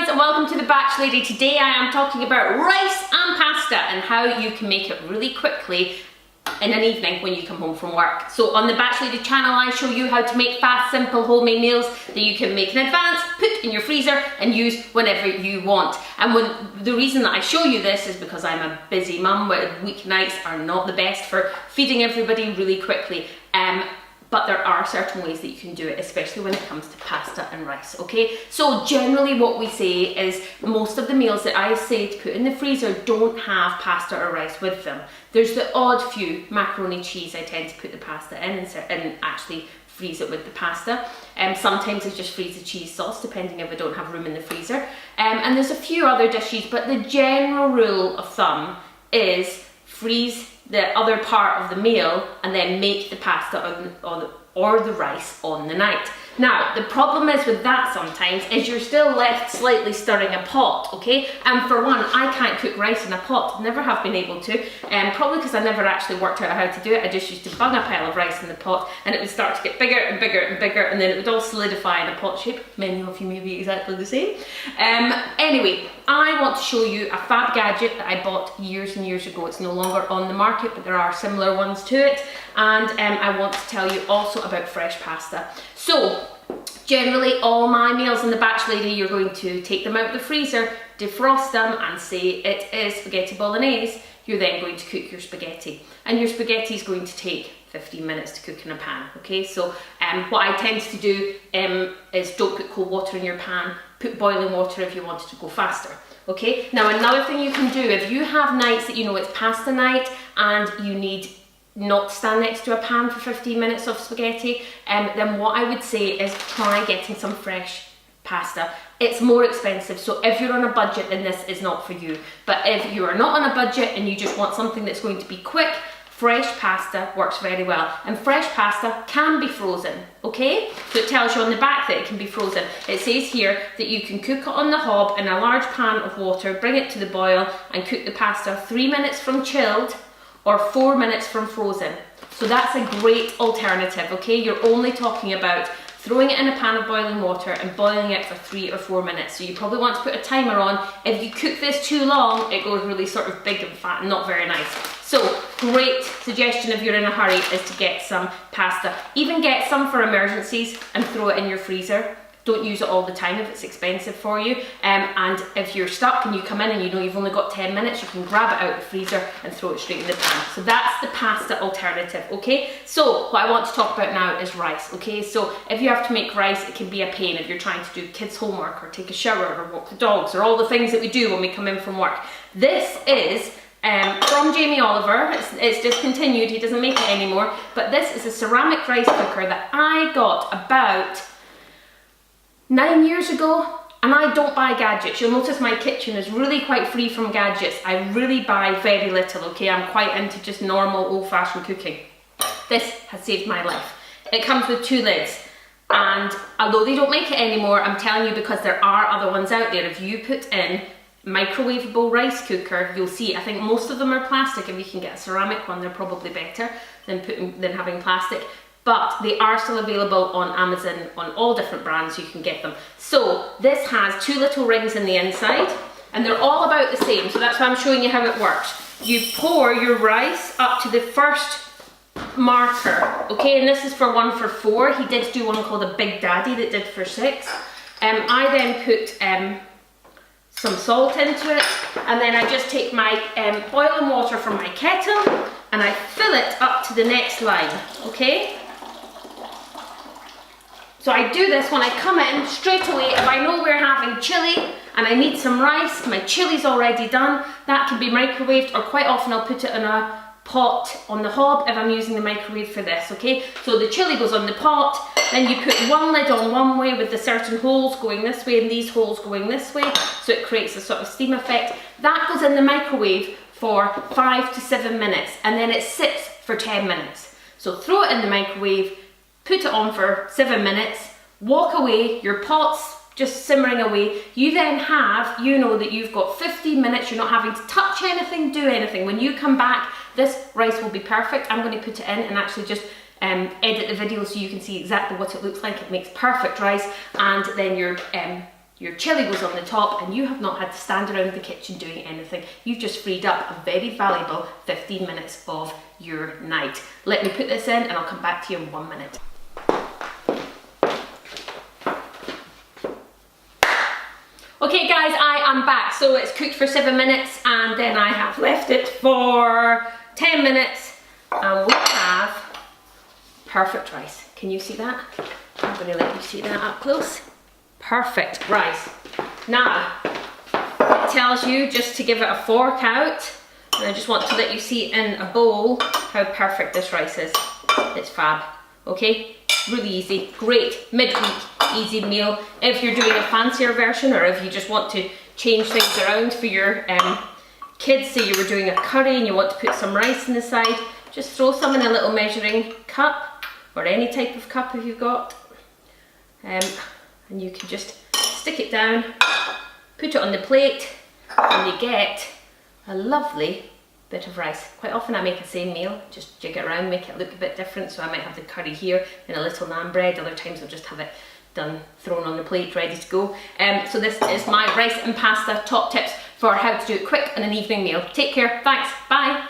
friends, and welcome to the Batch Lady. Today I am talking about rice and pasta and how you can make it really quickly in an evening when you come home from work. So on the Batch Lady channel I show you how to make fast, simple homemade meals that you can make in advance, put in your freezer and use whenever you want. And the reason that I show you this is because I'm a busy mum where weeknights are not the best for feeding everybody really quickly. But there are certain ways that you can do it, especially when it comes to pasta and rice, okay? So generally what we say is most of the meals that I say to put in the freezer don't have pasta or rice with them. There's the odd few, macaroni cheese, I tend to put the pasta in and actually freeze it with the pasta. Sometimes I just freeze the cheese sauce, depending if I don't have room in the freezer. And there's a few other dishes, but the general rule of thumb is freeze the other part of the meal and then make the pasta or the rice on the night. Now, the problem is with that sometimes is you're still left slightly stirring a pot, okay? And for one, I can't cook rice in a pot, never have been able to, probably because I never actually worked out how to do it. I just used to bung a pile of rice in the pot and it would start to get bigger and bigger and bigger and then it would all solidify in a pot shape. Many of you may be exactly the same. Anyway, I want to show you a fab gadget that I bought years and years ago. It's no longer on the market, but there are similar ones to it. And I want to tell you also about fresh pasta. So, generally all my meals in the Batch Lady, you're going to take them out of the freezer, defrost them and say it is spaghetti bolognese. You're then going to cook your spaghetti. And your spaghetti is going to take 15 minutes to cook in a pan, okay? So what I tend to do is don't put cold water in your pan, put boiling water if you want it to go faster. Okay, now another thing you can do, if you have nights that you know it's pasta night and you need not stand next to a pan for 15 minutes of spaghetti, then what I would say is try getting some fresh pasta. It's more expensive, so if you're on a budget then this is not for you. But if you are not on a budget and you just want something that's going to be quick, fresh pasta works very well. And fresh pasta can be frozen, okay? So it tells you on the back that it can be frozen. It says here that you can cook it on the hob in a large pan of water, bring it to the boil and cook the pasta 3 minutes from chilled or 4 minutes from frozen. So that's a great alternative, okay? You're only talking about throwing it in a pan of boiling water and boiling it for 3 or 4 minutes. So you probably want to put a timer on. If you cook this too long, it goes really sort of big and fat and not very nice. So great suggestion if you're in a hurry is to get some pasta. Even get some for emergencies and throw it in your freezer. Don't use it all the time if it's expensive for you. And if you're stuck and you come in and you know you've only got 10 minutes, you can grab it out of the freezer and throw it straight in the pan. So that's the pasta alternative, okay? So what I want to talk about now is rice, okay? So if you have to make rice, it can be a pain if you're trying to do kids' homework or take a shower or walk the dogs or all the things that we do when we come in from work. This is from Jamie Oliver. It's discontinued, he doesn't make it anymore, but this is a ceramic rice cooker that I got about 9 years ago, and I don't buy gadgets. You'll notice my kitchen is really quite free from gadgets. I really buy very little, okay? I'm quite into just normal old-fashioned cooking. This has saved my life. It comes with 2 lids, and although they don't make it anymore, I'm telling you because there are other ones out there. If you put in microwavable rice cooker, you'll see, I think most of them are plastic. If you can get a ceramic one, they're probably better than having plastic. But they are still available on Amazon on all different brands. You can get them. So this has 2 little rings in the inside and they're all about the same. So that's why I'm showing you how it works. You pour your rice up to the first marker, okay? And this is for 1 for 4. He did do one called a Big Daddy that did for 6. I then put some salt into it and then I just take my boiling water from my kettle and I fill it up to the next line, okay? So I do this when I come in straight away. If I know we're having chilli and I need some rice, my chilli's already done, that can be microwaved, or quite often I'll put it in a pot on the hob if I'm using the microwave for this, okay? So the chilli goes on the pot, then you put one lid on one way with the certain holes going this way and these holes going this way, so it creates a sort of steam effect. That goes in the microwave for 5 to 7 minutes and then it sits for 10 minutes. So throw it in the microwave, put it on for 7 minutes, walk away, your pot's just simmering away. You then have, you know that you've got 15 minutes, you're not having to touch anything, do anything. When you come back, this rice will be perfect. I'm going to put it in and actually just edit the video so you can see exactly what it looks like. It makes perfect rice, and then your your chili goes on the top, and you have not had to stand around the kitchen doing anything. You've just freed up a very valuable 15 minutes of your night. Let me put this in and I'll come back to you in 1 minute. Okay guys, I am back. So it's cooked for 7 minutes and then I have left it for 10 minutes and we have perfect rice. Can you see that? I'm going to let you see that up close. Perfect rice. Now, it tells you just to give it a fork out, and I just want to let you see in a bowl how perfect this rice is. It's fab, okay? Really easy, great midweek easy meal. If you're doing a fancier version, or if you just want to change things around for your kids, say you were doing a curry and you want to put some rice in the side, just throw some in a little measuring cup, or any type of cup if you've got. And you can just stick it down, put it on the plate, and you get a lovely bit of rice. Quite often I make the same meal, just jig it around, make it look a bit different. So I might have the curry here and a little naan bread. Other times I'll just have it done, thrown on the plate, ready to go. So this is my rice and pasta top tips for how to do it quick in an evening meal. Take care, thanks, bye.